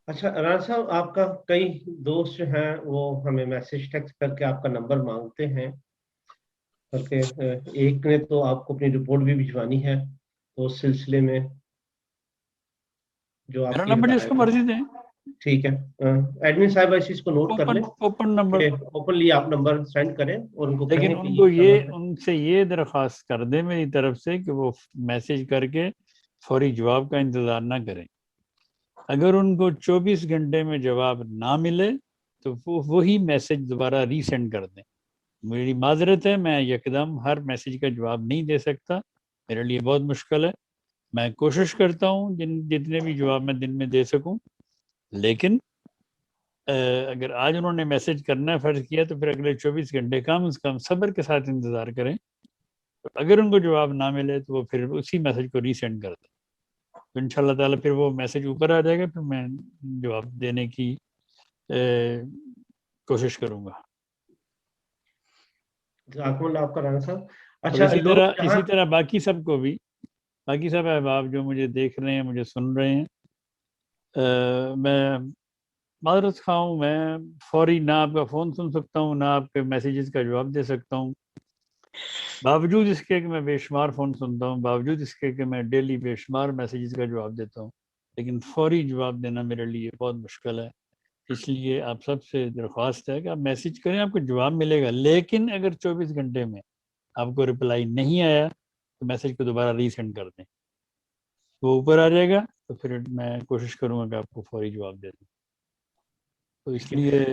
اچھا رانا صاحب، آپ کا کئی دوست جو ہیں وہ ہمیں میسج ٹیکسٹ کر کے آپ کا نمبر مانگتے ہیں، بلکہ ایک نے تو آپ کو اپنی رپورٹ بھی بھجوانی ہے، تو اس سلسلے میں جو آپ میرا کی نمبر جس کو ہدایت مرضی دیں، ٹھیک ہے، ایڈمن صاحب اس چیز کو نوٹ کر لیں اوپن نمبر. کہ اوپنلی آپ نمبر سینڈ کریں اور ان کو لیکن کہیں کہ ان کو یہ نمبر ان سے یہ درخواست کر دیں میری طرف سے کہ وہ میسج کر کے فوری جواب کا انتظار نہ کریں. اگر ان کو 24 گھنٹے میں جواب نہ ملے تو وہی میسج دوبارہ ری سینڈ کر دیں. میری معذرت ہے، میں یکدم ہر میسج کا جواب نہیں دے سکتا، میرے لیے بہت مشکل ہے. میں کوشش کرتا ہوں جتنے بھی جواب میں دن میں دے سکوں، لیکن اگر آج انہوں نے میسج کرنا فرض کیا تو پھر اگلے 24 گھنٹے کم از کم صبر کے ساتھ انتظار کریں. اگر ان کو جواب نہ ملے تو وہ پھر اسی میسج کو ری سینڈ کر دیں. تو ان شاء اللہ تعالیٰ پھر وہ میسج اوپر آ جائے گا، پھر میں جواب دینے کی کوشش کروں گا. جزاکم اللہ آپ کا رانا صاحب. اور اچھا اسی طرح باقی سب کو بھی، باقی سب احباب جو مجھے دیکھ رہے ہیں، مجھے سن رہے ہیں، میں معذرت خواہ ہوں، میں فوری نہ آپ کا فون سن سکتا ہوں، نہ آپ کے میسیجز کا جواب دے سکتا ہوں. باوجود اس کے کہ میں بے شمار فون سنتا ہوں، باوجود اس کے کہ میں ڈیلی بے شمار میسیجز کا جواب دیتا ہوں، لیکن فوری جواب دینا میرے لیے بہت مشکل ہے. اس لیے آپ سب سے درخواست ہے کہ آپ میسیج کریں، آپ کو جواب ملے گا. لیکن اگر 24 گھنٹے میں آپ کو رپلائی نہیں آیا تو میسیج کو دوبارہ ری سینڈ کر دیں، وہ اوپر آ جائے گا، تو پھر میں کوشش کروں گا کہ آپ کو فوری جواب دے دوں. تو اس لیے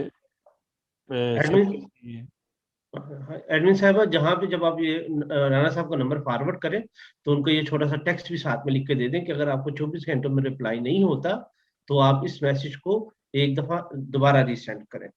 ایڈمن صاحبہ جہاں پہ جب آپ یہ رانا صاحب کا نمبر فارورڈ کریں تو ان کو یہ چھوٹا سا ٹیکسٹ بھی ساتھ میں لکھ کے دے دیں کہ اگر آپ کو 24 گھنٹوں میں رپلائی نہیں ہوتا تو آپ اس میسج کو ایک دفعہ دوبارہ ری سینڈ کریں.